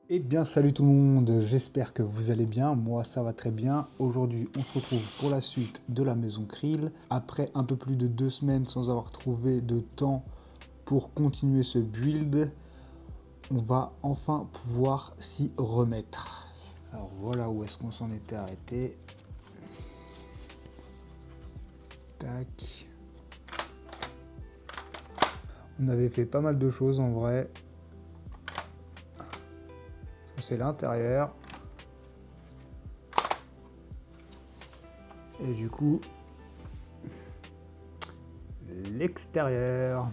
Eh bien salut tout le monde, j'espère que vous allez bien, moi ça va très bien. Aujourd'hui on se retrouve pour la suite de la maison Krill. Après un peu plus de 2 semaines sans avoir trouvé de temps pour continuer ce build, on va enfin pouvoir s'y remettre. Alors voilà où est-ce qu'on s'en était arrêté. Tac. On avait fait pas mal de choses en vrai. Ça c'est l'intérieur. Et du coup, l'extérieur.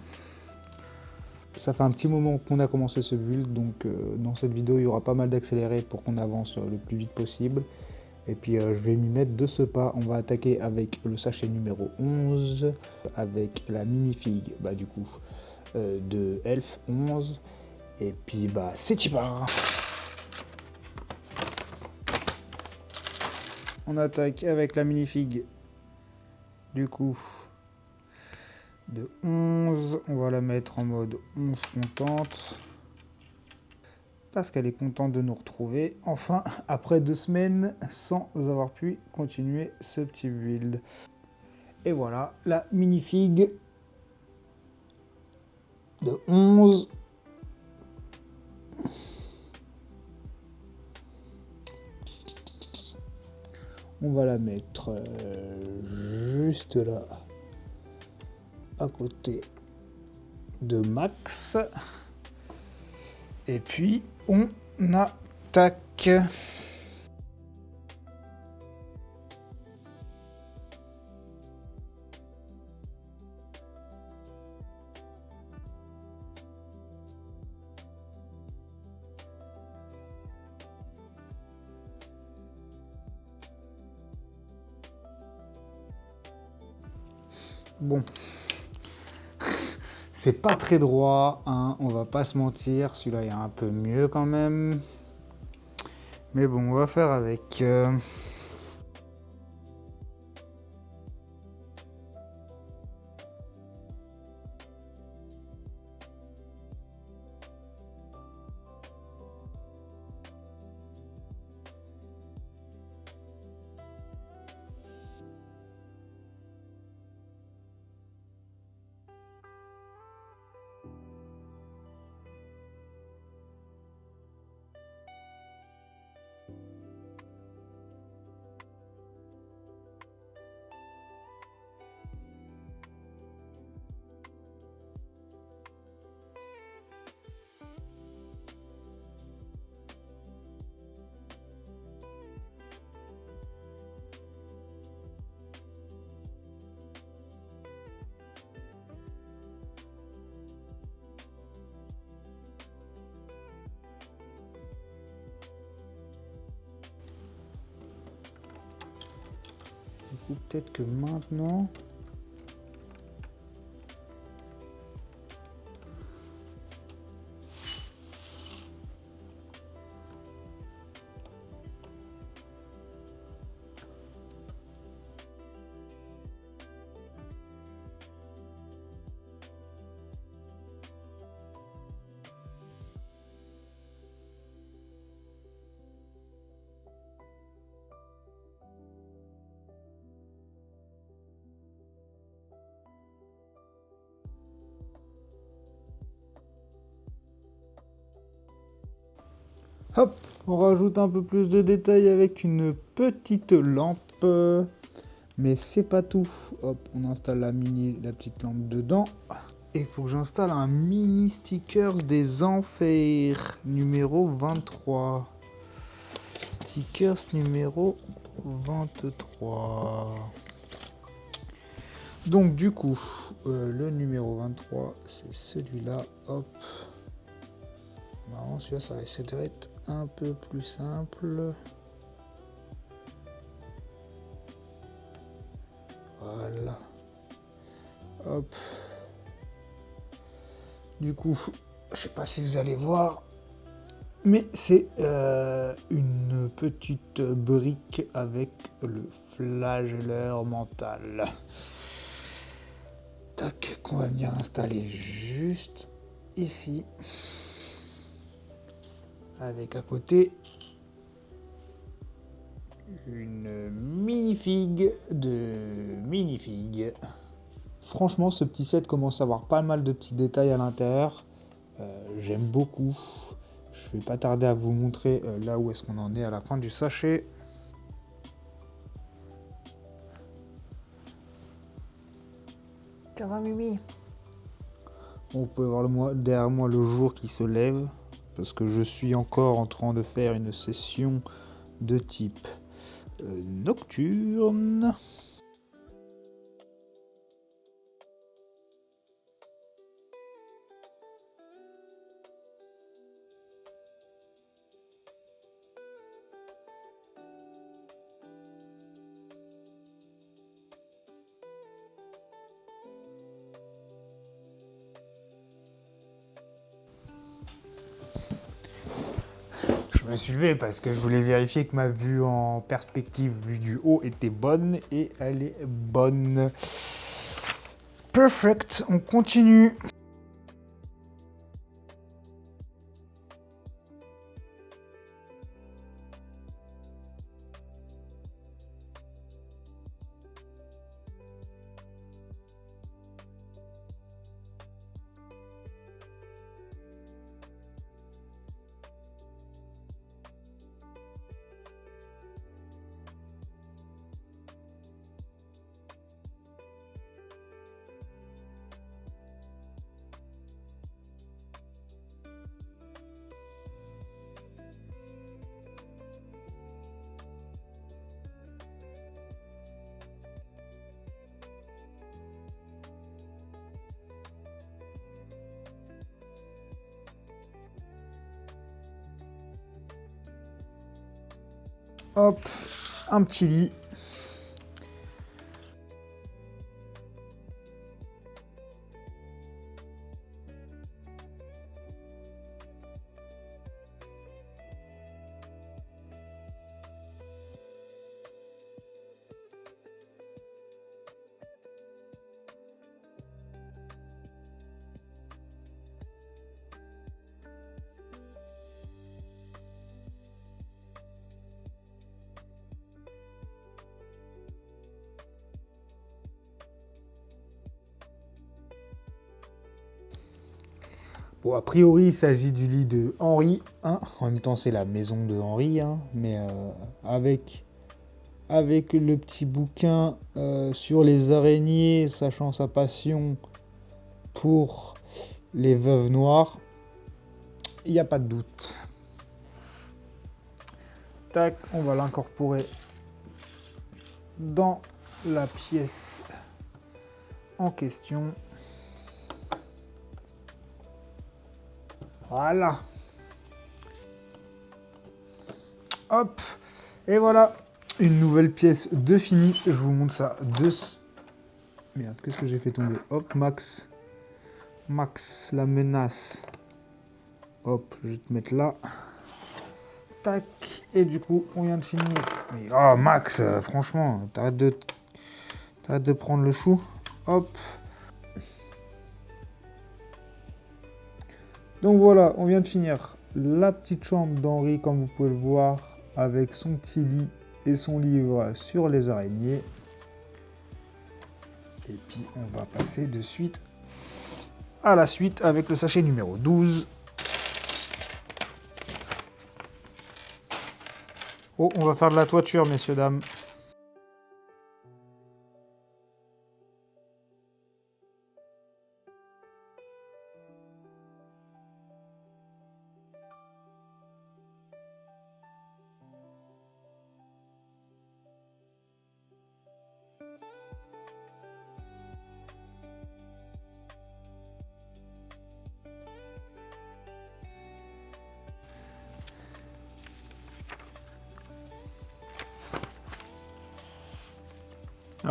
Ça fait un petit moment qu'on a commencé ce build, donc dans cette vidéo il y aura pas mal d'accélérés pour qu'on avance le plus vite possible. Et puis je vais m'y mettre de ce pas. On va attaquer avec le sachet numéro 11, avec la minifig du coup de Elf 11. Et puis c'est y va. On attaque avec la minifig du coup de 11. On va la mettre en mode 11 contente. Parce qu'elle est contente de nous retrouver, enfin, après 2 semaines sans avoir pu continuer ce petit build. Et voilà, la minifig de 11. On va la mettre juste là, à côté de Max. Et puis, on attaque. Bon, c'est pas très droit, hein, on va pas se mentir, celui-là est un peu mieux quand même. Mais bon, on va faire avec. Du coup, peut-être que maintenant. Hop, on rajoute un peu plus de détails avec une petite lampe. Mais c'est pas tout. Hop, on installe la petite lampe dedans. Et il faut que j'installe un mini stickers des enfers numéro 23. Stickers numéro 23. Donc du coup, le numéro 23, c'est celui-là. Hop. Normalement, celui-là, ça risque d'être un peu plus simple. Voilà. Hop. Du coup, je sais pas si vous allez voir, mais c'est une petite brique avec le flagelleur mental. Tac, qu'on va venir installer juste ici. avec à côté une mini-figue de mini-figue. Franchement, ce petit set commence à avoir pas mal de petits détails à l'intérieur. J'aime beaucoup. Je vais pas tarder à vous montrer là où est-ce qu'on en est à la fin du sachet. Ça va, Mimi? Vous pouvez voir derrière moi le jour qui se lève, parce que je suis encore en train de faire une session de type nocturne. Je me suis levé parce que je voulais vérifier que ma vue en perspective, vue du haut, était bonne, et elle est bonne. Perfect, on continue. Hop, un petit lit. Bon, a priori, il s'agit du lit de Henri. Hein. En même temps, c'est la maison de Henri, hein, mais avec le petit bouquin sur les araignées, sachant sa passion pour les veuves noires, il n'y a pas de doute. Tac, on va l'incorporer dans la pièce en question. Voilà. Hop. Et voilà. Une nouvelle pièce de fini. Je vous montre ça de... Merde, qu'est-ce que j'ai fait tomber? Hop, Max. Max, la menace. Hop, je vais te mettre là. Tac. Et du coup, on vient de finir. Mais, oh, Max, franchement, t'arrêtes de prendre le chou. Hop. Donc voilà, on vient de finir la petite chambre d'Henri, comme vous pouvez le voir, avec son petit lit et son livre sur les araignées. Et puis on va passer de suite à la suite avec le sachet numéro 12. Oh, on va faire de la toiture, messieurs, dames.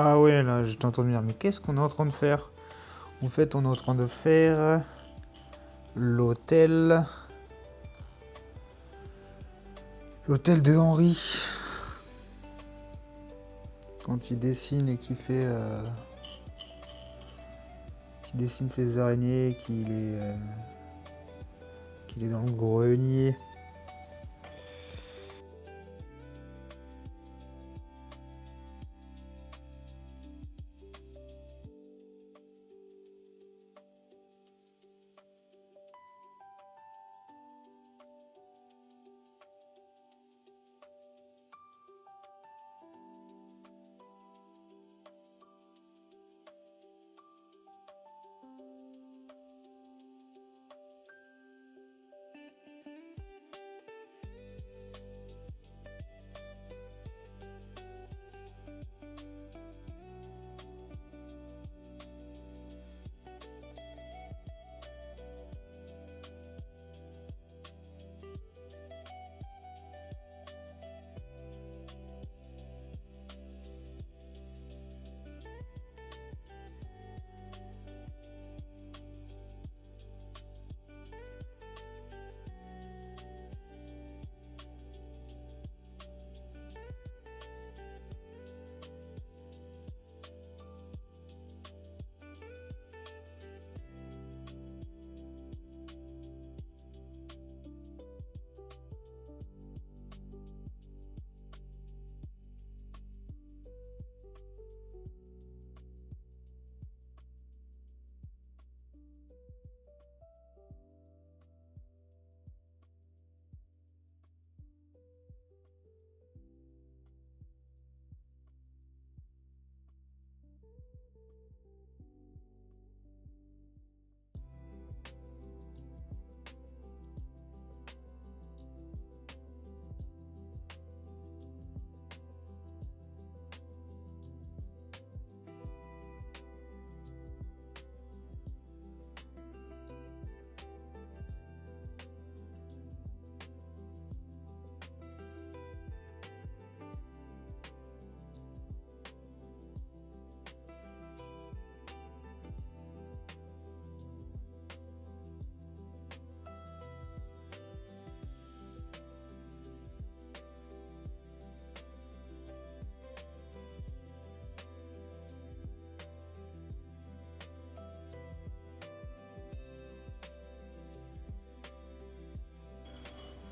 Ah ouais, là, j'étais en train de me dire, mais qu'est-ce qu'on est en train de faire? En fait, on est en train de faire l'hôtel de Henri. Quand il dessine et qu'il fait... qui dessine ses araignées, qu'il est dans le grenier.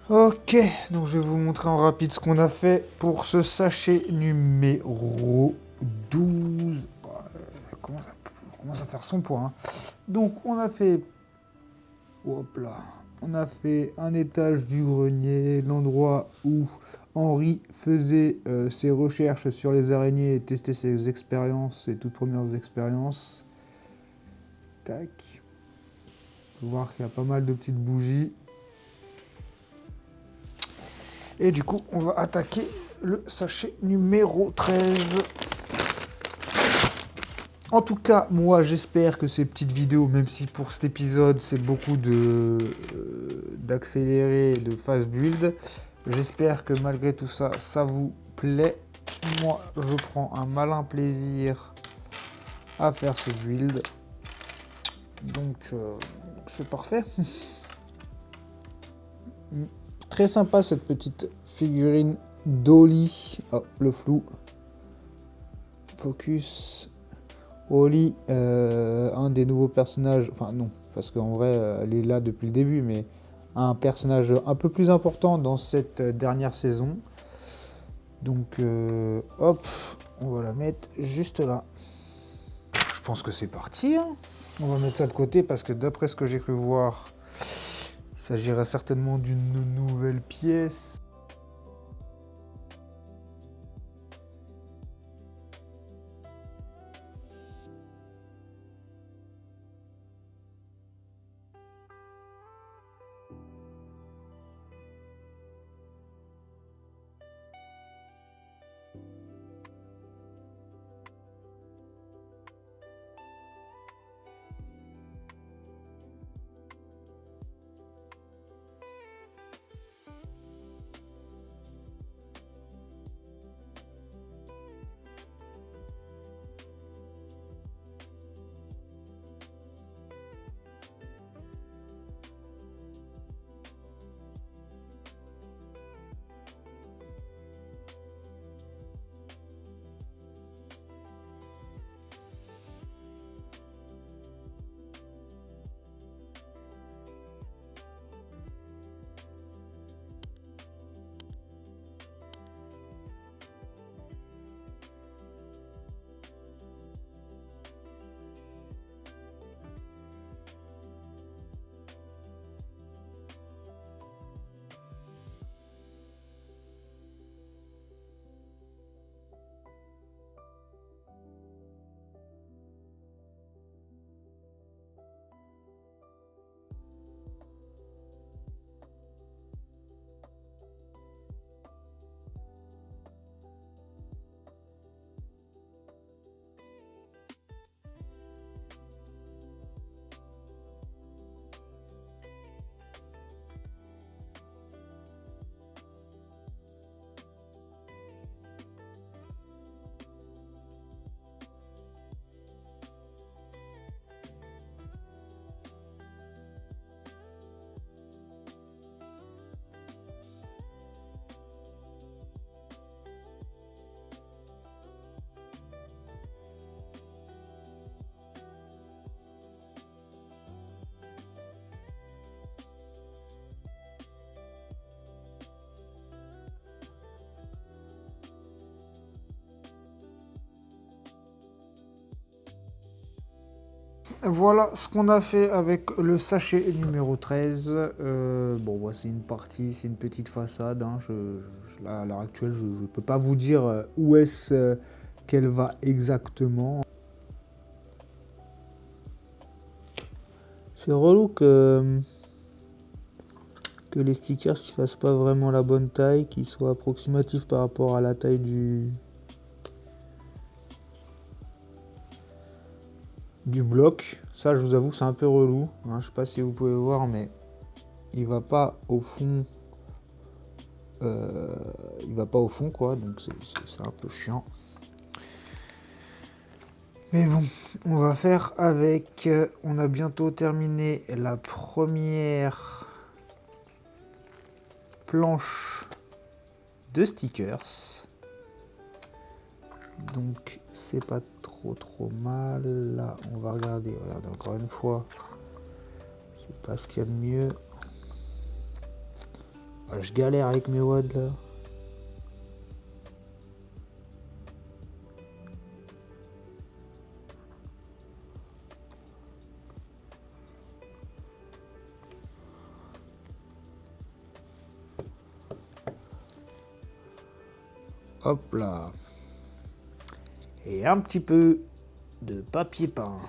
Ok, donc je vais vous montrer en rapide ce qu'on a fait pour ce sachet numéro 12. Commence à faire son point. Hein. Donc on a fait... Hop là. On a fait un étage du grenier, l'endroit où Henri faisait ses recherches sur les araignées et testait ses expériences, ses toutes premières expériences. Tac. On peut voir qu'il y a pas mal de petites bougies. Et du coup, on va attaquer le sachet numéro 13. En tout cas, moi, j'espère que ces petites vidéos, même si pour cet épisode, c'est beaucoup d'accélérer, de fast build, j'espère que malgré tout ça, ça vous plaît. Moi, je prends un malin plaisir à faire ce build. Donc, c'est parfait. Très sympa cette petite figurine Dolly. Oh, le flou. Focus. Oli, un des nouveaux personnages, enfin non, parce qu'en vrai, elle est là depuis le début, mais un personnage un peu plus important dans cette dernière saison. Donc, hop, on va la mettre juste là. Je pense que c'est parti. Hein. On va mettre ça de côté parce que d'après ce que j'ai cru voir, il s'agira certainement d'une nouvelle pièce. Voilà ce qu'on a fait avec le sachet numéro 13. Bon, bah, c'est une partie, c'est une petite façade. Hein. Là, à l'heure actuelle, je ne peux pas vous dire où est-ce qu'elle va exactement. C'est relou que les stickers ne fassent pas vraiment la bonne taille, qu'ils soient approximatifs par rapport à la taille du bloc. Ça, je vous avoue, c'est un peu relou. Hein. Je sais pas si vous pouvez voir, mais il va pas au fond. Il va pas au fond, quoi. Donc c'est un peu chiant. Mais bon, on va faire avec. On a bientôt terminé la première planche de stickers. Donc c'est pas trop mal. Là, on va regarder. Regardez encore une fois. C'est pas ce qu'il y a de mieux. Ah, je galère avec mes wads là. Hop là. Et un petit peu de papier peint.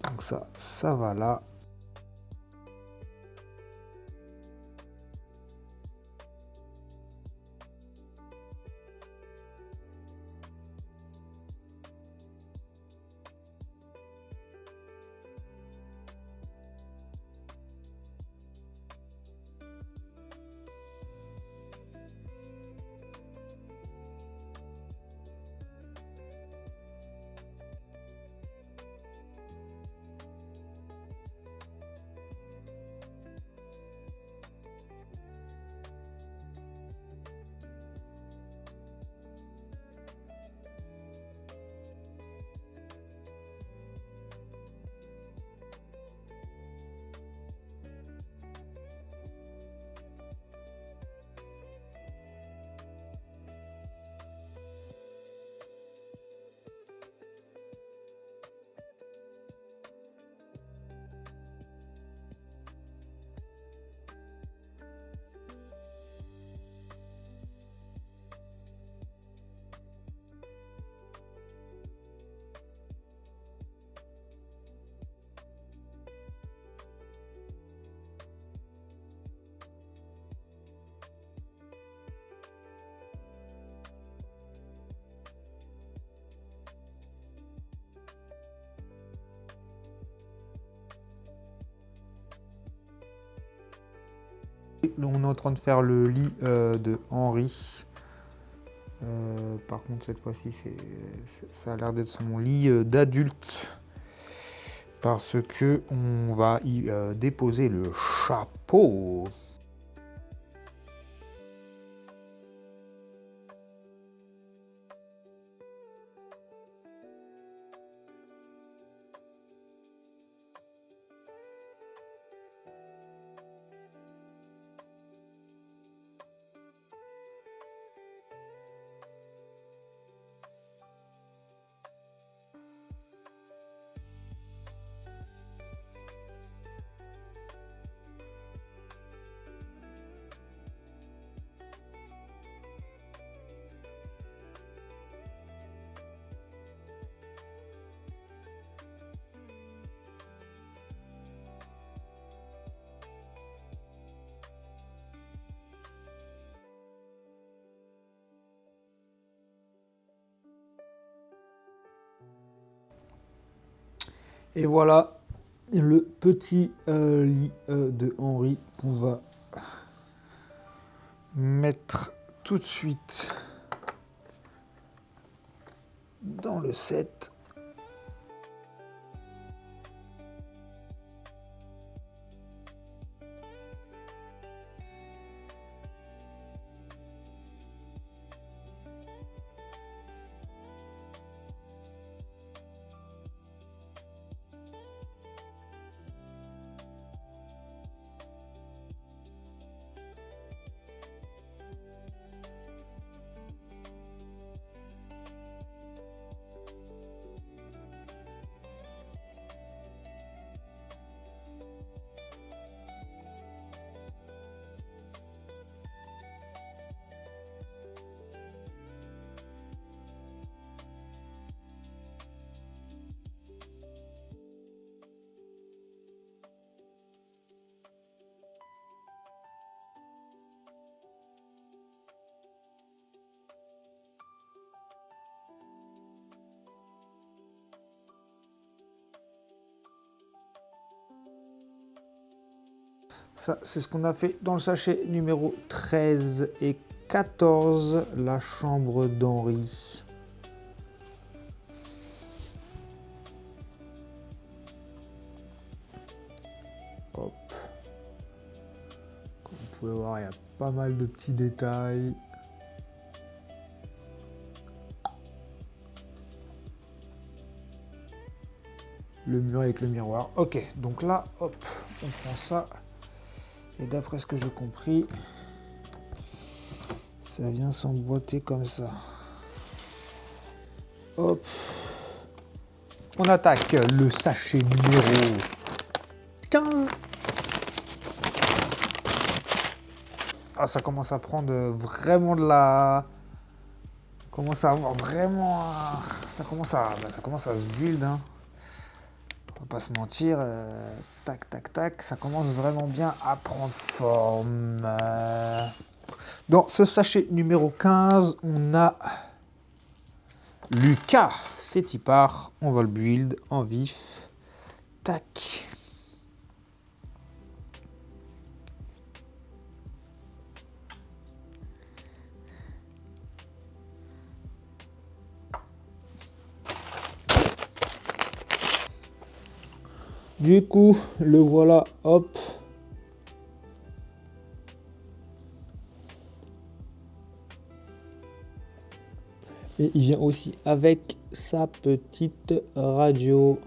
Donc ça va là. Donc on est en train de faire le lit de Henri. Par contre cette fois-ci ça a l'air d'être son lit d'adulte. Parce que on va y déposer le chapeau. Et voilà le petit lit de Henri qu'on va mettre tout de suite dans le set. Ça, c'est ce qu'on a fait dans le sachet numéro 13 et 14, la chambre d'Henri. Hop. Comme vous pouvez voir, il y a pas mal de petits détails. Le mur avec le miroir. Ok, donc là, hop, on prend ça. Et d'après ce que j'ai compris, ça vient s'emboîter comme ça. Hop. On attaque le sachet numéro 15. Ah, ça commence à prendre vraiment de la... Commence à avoir vraiment... Ça commence à se build, hein. On va pas se mentir. Tac, tac, tac. Ça commence vraiment bien à prendre forme. Dans ce sachet numéro 15, on a Lucas. C'est y part. On va le build en vif. Tac. Du coup, le voilà, hop. Et il vient aussi avec sa petite radio.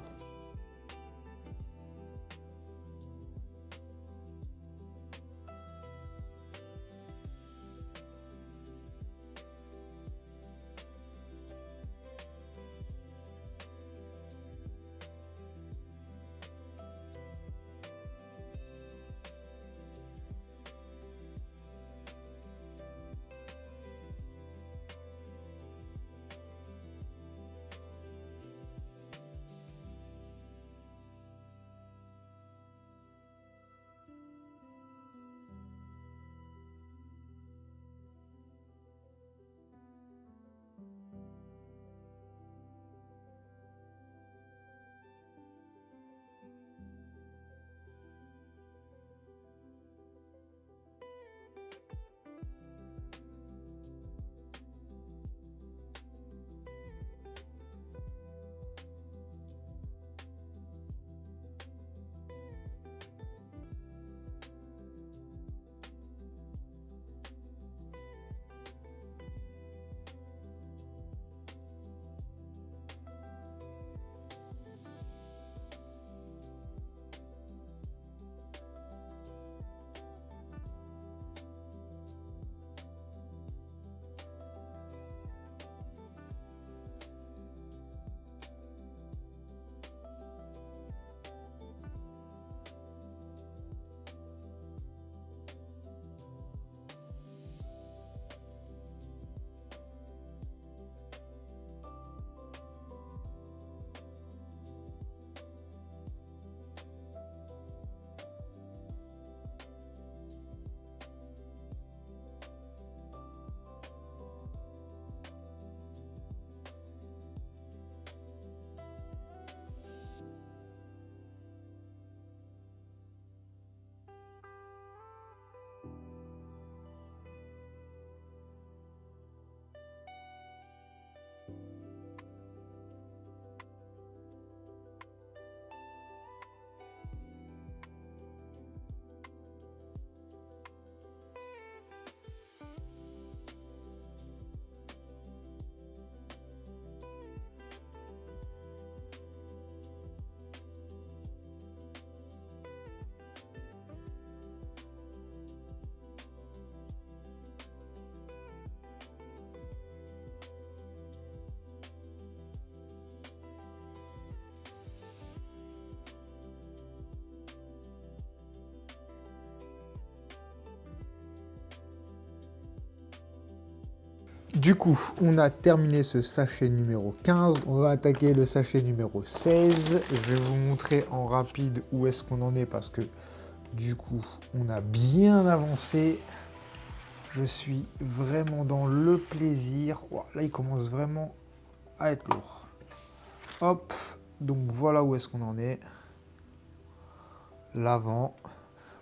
Du coup, on a terminé ce sachet numéro 15. On va attaquer le sachet numéro 16. Je vais vous montrer en rapide où est-ce qu'on en est parce que du coup, on a bien avancé. Je suis vraiment dans le plaisir. Wow, là, il commence vraiment à être lourd. Hop, donc voilà où est-ce qu'on en est. L'avant.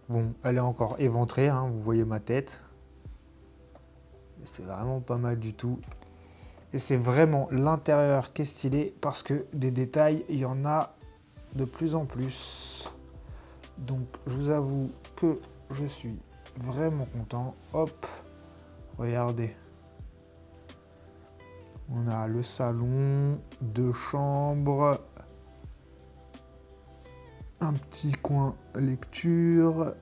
Bon, elle est encore éventrée, hein, vous voyez ma tête. C'est vraiment pas mal du tout. Et c'est vraiment l'intérieur qui est stylé parce que des détails, il y en a de plus en plus. Donc je vous avoue que je suis vraiment content. Hop, regardez. On a le salon, 2 chambres, un petit coin lecture,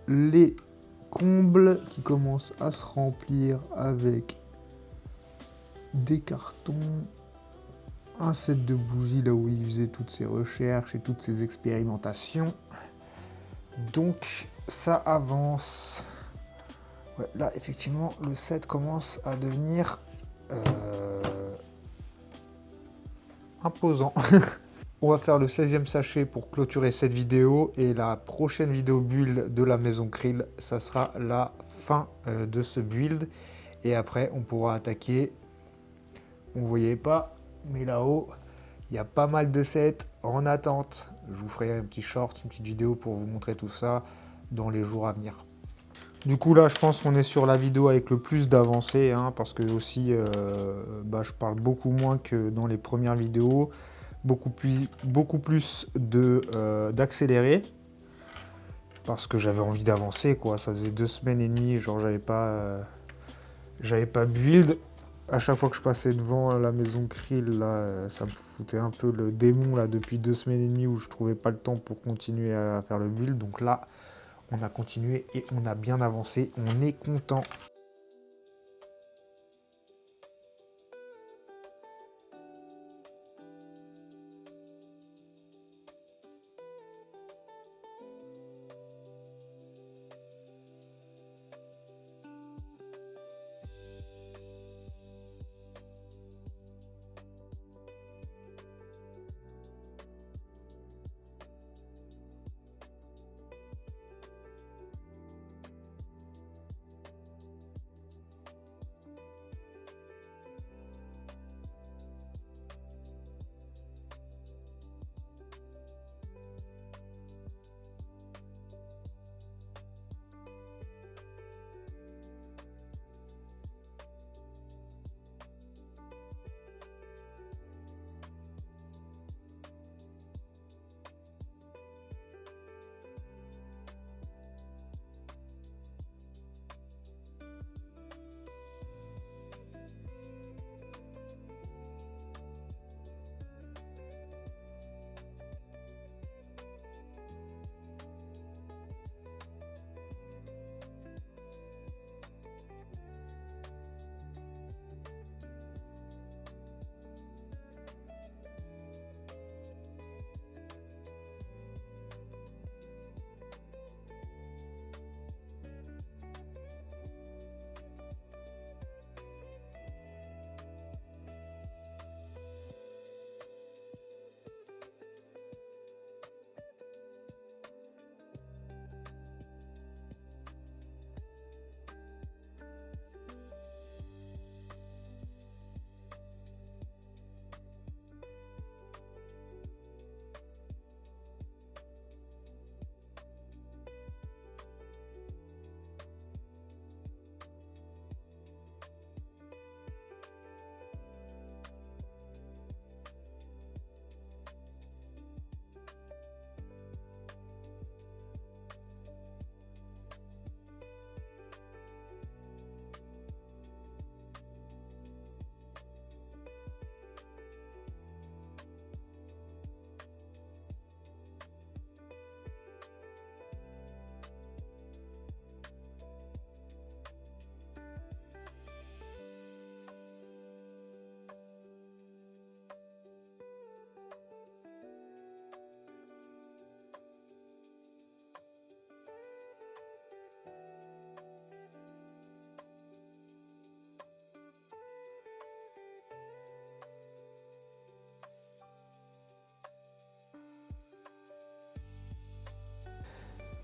les combles qui commencent à se remplir avec des cartons, un set de bougies là où il faisait toutes ses recherches et toutes ses expérimentations. Donc ça avance. Ouais, là effectivement le set commence à devenir imposant. On va faire le 16e sachet pour clôturer cette vidéo et la prochaine vidéo build de la maison Krill, ça sera la fin de ce build et après on pourra attaquer. On ne voyait pas, mais là-haut, il y a pas mal de sets en attente. Je vous ferai un petit short, une petite vidéo pour vous montrer tout ça dans les jours à venir. Du coup, là, je pense qu'on est sur la vidéo avec le plus d'avancées, hein, parce que aussi, je parle beaucoup moins que dans les premières vidéos. Beaucoup plus d'accélérer, parce que j'avais envie d'avancer, quoi. Ça faisait 2 semaines et demie, genre, j'avais pas build. À chaque fois que je passais devant la maison Krill, là, ça me foutait un peu le démon là, depuis 2 semaines et demie où je trouvais pas le temps pour continuer à faire le build. Donc là, on a continué et on a bien avancé. On est content.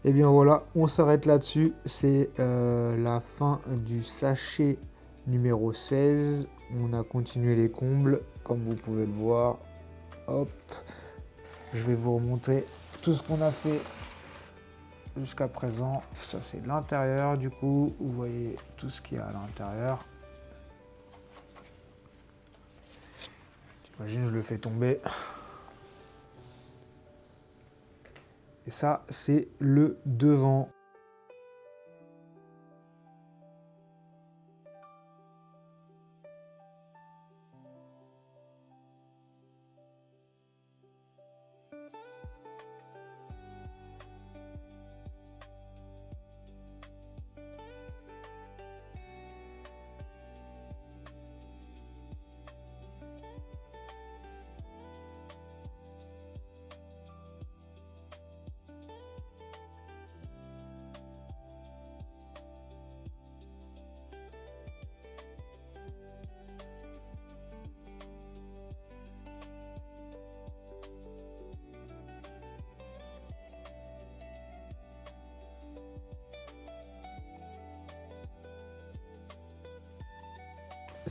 Et bien voilà, on s'arrête là-dessus. C'est la fin du sachet numéro 16. On a continué les combles, comme vous pouvez le voir. Hop, je vais vous remontrer tout ce qu'on a fait jusqu'à présent. Ça, c'est l'intérieur du coup. Vous voyez tout ce qu'il y a à l'intérieur. J'imagine, je le fais tomber. Et ça, c'est le devant.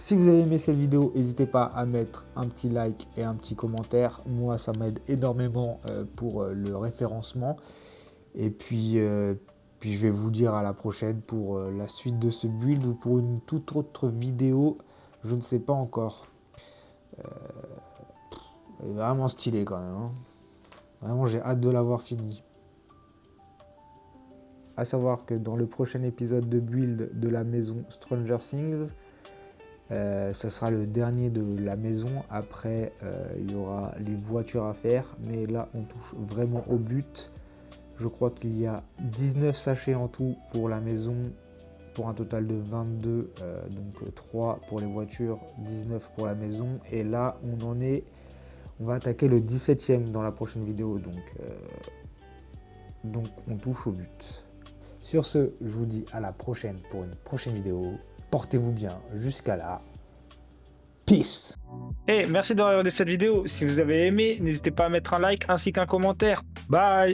Si vous avez aimé cette vidéo, n'hésitez pas à mettre un petit like et un petit commentaire. Moi, ça m'aide énormément pour le référencement. Et puis je vais vous dire à la prochaine pour la suite de ce build ou pour une toute autre vidéo. Je ne sais pas encore. Il est vraiment stylé quand même. Hein. Vraiment, j'ai hâte de l'avoir fini. À savoir que dans le prochain épisode de build de la maison Stranger Things, ça sera le dernier de la maison. Après, il y aura les voitures à faire. Mais là, on touche vraiment au but. Je crois qu'il y a 19 sachets en tout pour la maison, pour un total de 22. Donc 3 pour les voitures, 19 pour la maison. Et là, on va attaquer le 17e dans la prochaine vidéo. Donc on touche au but. Sur ce, je vous dis à la prochaine pour une prochaine vidéo. Portez-vous bien jusqu'à là. Peace. Hey, merci d'avoir regardé cette vidéo. Si vous avez aimé, n'hésitez pas à mettre un like ainsi qu'un commentaire. Bye.